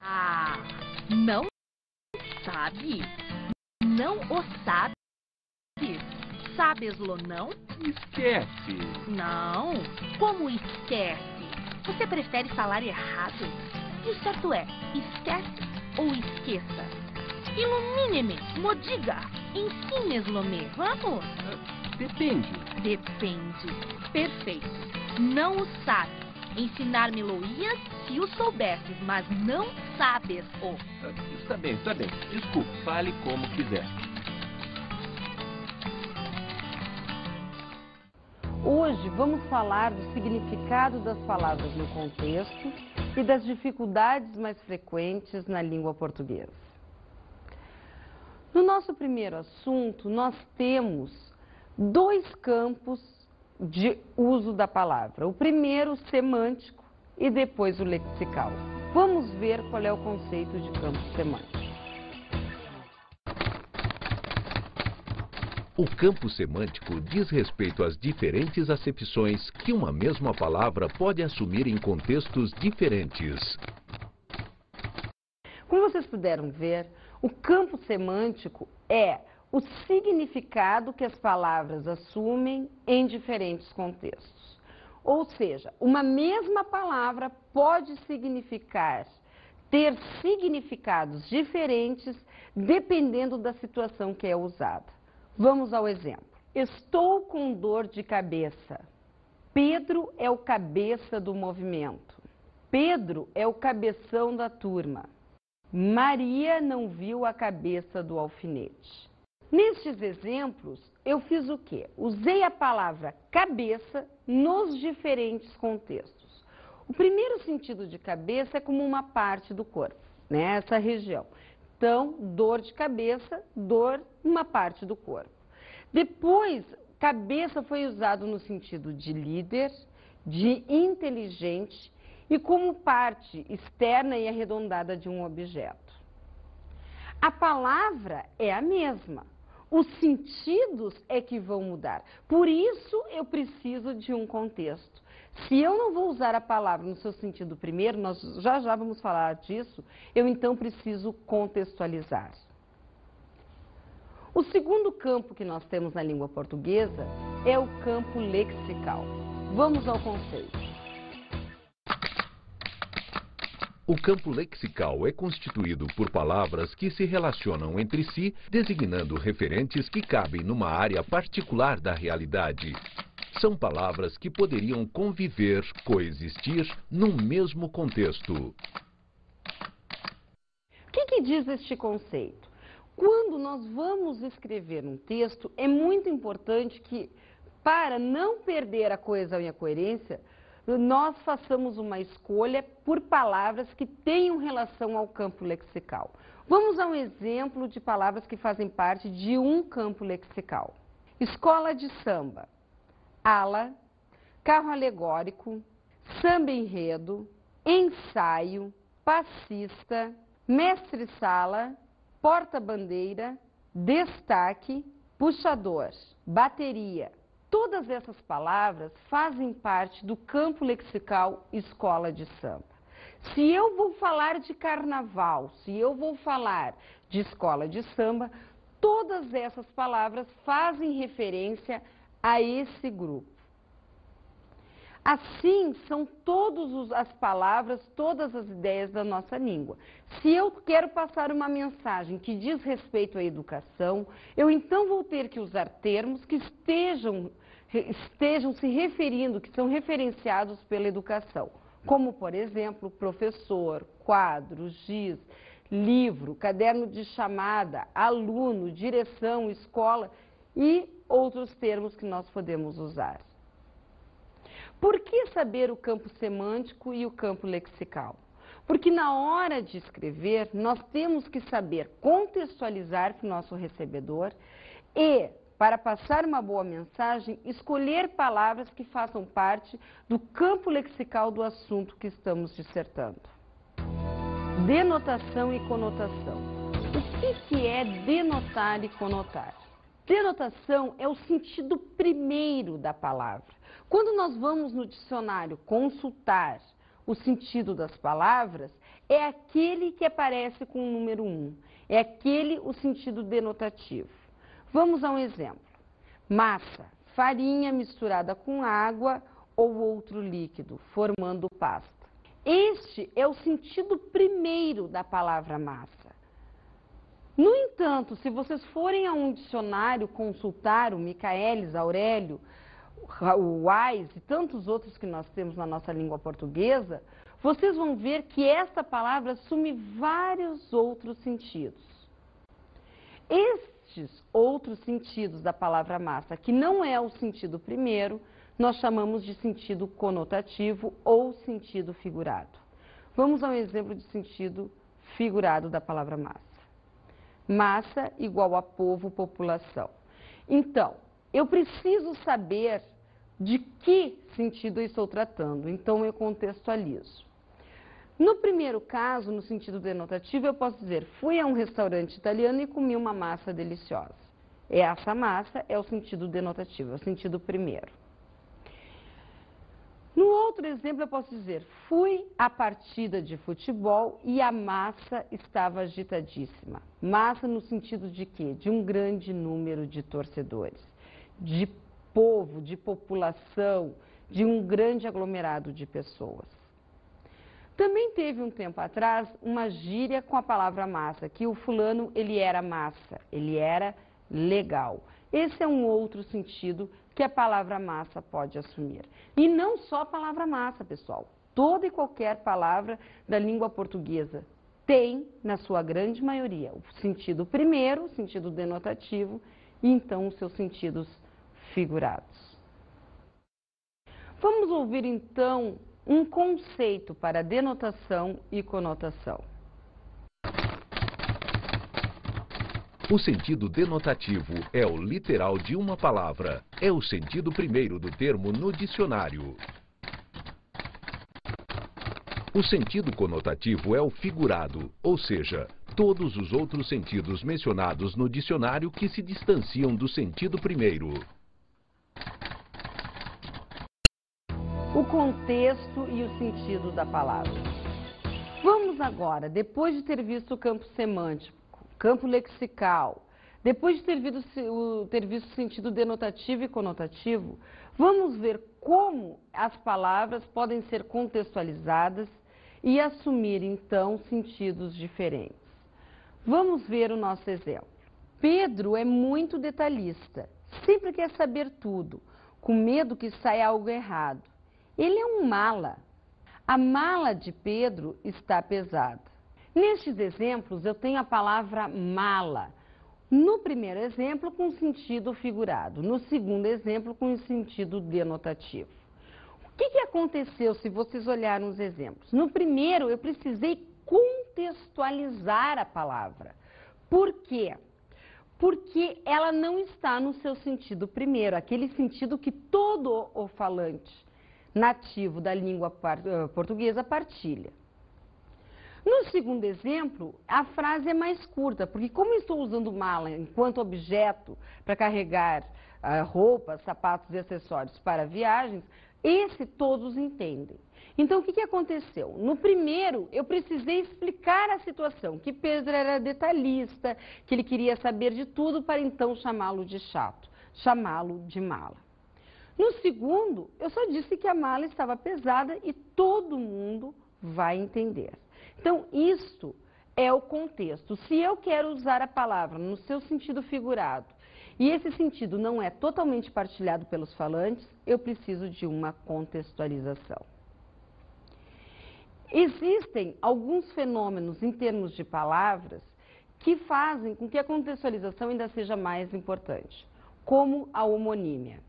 Ah, não sabe? Não o sabe? Sabes-lo, não? Esquece. Não. Como esquece? Você prefere falar errado? E o certo é, esquece ou esqueça? Ilumine-me, modiga, ensine-me, vamos? Depende. Depende. Perfeito. Não o sabe. Ensinar-me-lo-ias se o soubesses, mas não sabes-o. Está bem, está bem. Desculpe, fale como quiser. Hoje vamos falar do significado das palavras no contexto e das dificuldades mais frequentes na língua portuguesa. No nosso primeiro assunto, nós temos dois campos de uso da palavra. O primeiro, o semântico, e depois o lexical. Vamos ver qual é o conceito de campo semântico. O campo semântico diz respeito às diferentes acepções que uma mesma palavra pode assumir em contextos diferentes. Como vocês puderam ver, o campo semântico é o significado que as palavras assumem em diferentes contextos. Ou seja, uma mesma palavra pode ter significados diferentes dependendo da situação que é usada. Vamos ao exemplo. Estou com dor de cabeça. Pedro é o cabeça do movimento. Pedro é o cabeção da turma. Maria não viu a cabeça do alfinete. Nestes exemplos, eu fiz o quê? Usei a palavra cabeça nos diferentes contextos. O primeiro sentido de cabeça é como uma parte do corpo, né? Essa região. Então, dor de cabeça, dor, uma parte do corpo. Depois, cabeça foi usado no sentido de líder, de inteligente e como parte externa e arredondada de um objeto. A palavra é a mesma, os sentidos é que vão mudar. Por isso, eu preciso de um contexto. Se eu não vou usar a palavra no seu sentido primeiro, nós já vamos falar disso, eu então preciso contextualizar. O segundo campo que nós temos na língua portuguesa é o campo lexical. Vamos ao conceito. O campo lexical é constituído por palavras que se relacionam entre si, designando referentes que cabem numa área particular da realidade. São palavras que poderiam conviver, coexistir, num mesmo contexto. O que diz este conceito? Quando nós vamos escrever um texto, é muito importante que, para não perder a coesão e a coerência, nós façamos uma escolha por palavras que tenham relação ao campo lexical. Vamos a um exemplo de palavras que fazem parte de um campo lexical. Escola de samba. Ala, carro alegórico, samba enredo, ensaio, passista, mestre-sala, porta-bandeira, destaque, puxador, bateria. Todas essas palavras fazem parte do campo lexical escola de samba. Se eu vou falar de carnaval, se eu vou falar de escola de samba, todas essas palavras fazem referência a esse grupo. Assim, são todas as palavras, todas as ideias da nossa língua. Se eu quero passar uma mensagem que diz respeito à educação, eu então vou ter que usar termos que estejam se referindo, que são referenciados pela educação. Como, por exemplo, professor, quadro, giz, livro, caderno de chamada, aluno, direção, escola e outros termos que nós podemos usar. Por que saber o campo semântico e o campo lexical? Porque na hora de escrever, nós temos que saber contextualizar para o nosso recebedor e, para passar uma boa mensagem, escolher palavras que façam parte do campo lexical do assunto que estamos dissertando. Denotação e conotação. O que é denotar e conotar? Denotação é o sentido primeiro da palavra. Quando nós vamos no dicionário consultar o sentido das palavras, é aquele que aparece com o número 1. É aquele o sentido denotativo. Vamos a um exemplo. Massa, farinha misturada com água ou outro líquido, formando pasta. Este é o sentido primeiro da palavra massa. No entanto, se vocês forem a um dicionário consultar o Michaelis, Aurélio, o Wise e tantos outros que nós temos na nossa língua portuguesa, vocês vão ver que essa palavra assume vários outros sentidos. Estes outros sentidos da palavra massa, que não é o sentido primeiro, nós chamamos de sentido conotativo ou sentido figurado. Vamos a um exemplo de sentido figurado da palavra massa. Massa igual a povo, população. Então, eu preciso saber de que sentido eu estou tratando, então eu contextualizo. No primeiro caso, no sentido denotativo, eu posso dizer, fui a um restaurante italiano e comi uma massa deliciosa. Essa massa é o sentido denotativo, é o sentido primeiro. No outro exemplo, eu posso dizer, fui à partida de futebol e a massa estava agitadíssima. Massa no sentido de quê? De um grande número de torcedores, de povo, de população, de um grande aglomerado de pessoas. Também teve um tempo atrás uma gíria com a palavra massa, que o fulano ele era massa, ele era legal. Esse é um outro sentido que a palavra massa pode assumir. E não só a palavra massa, pessoal. Toda e qualquer palavra da língua portuguesa tem, na sua grande maioria, o sentido primeiro, o sentido denotativo, e então os seus sentidos figurados. Vamos ouvir então um conceito para denotação e conotação. O sentido denotativo é o literal de uma palavra. É o sentido primeiro do termo no dicionário. O sentido conotativo é o figurado, ou seja, todos os outros sentidos mencionados no dicionário que se distanciam do sentido primeiro. O contexto e o sentido da palavra. Vamos agora, depois de ter visto o campo semântico, campo lexical, depois de ter visto o sentido denotativo e conotativo, vamos ver como as palavras podem ser contextualizadas e assumir, então, sentidos diferentes. Vamos ver o nosso exemplo. Pedro é muito detalhista, sempre quer saber tudo, com medo que saia algo errado. Ele é um mala. A mala de Pedro está pesada. Nestes exemplos, eu tenho a palavra mala. No primeiro exemplo, com sentido figurado. No segundo exemplo, com sentido denotativo. O que aconteceu se vocês olharem os exemplos? No primeiro, eu precisei contextualizar a palavra. Por quê? Porque ela não está no seu sentido primeiro, aquele sentido que todo o falante nativo da língua portuguesa partilha. No segundo exemplo, a frase é mais curta, porque como eu estou usando mala enquanto objeto para carregar roupas, sapatos e acessórios para viagens, esse todos entendem. Então, o que aconteceu? No primeiro, eu precisei explicar a situação, que Pedro era detalhista, que ele queria saber de tudo para então chamá-lo de chato, chamá-lo de mala. No segundo, eu só disse que a mala estava pesada e todo mundo vai entender. Então, isto é o contexto. Se eu quero usar a palavra no seu sentido figurado e esse sentido não é totalmente partilhado pelos falantes, eu preciso de uma contextualização. Existem alguns fenômenos em termos de palavras que fazem com que a contextualização ainda seja mais importante, como a homonímia.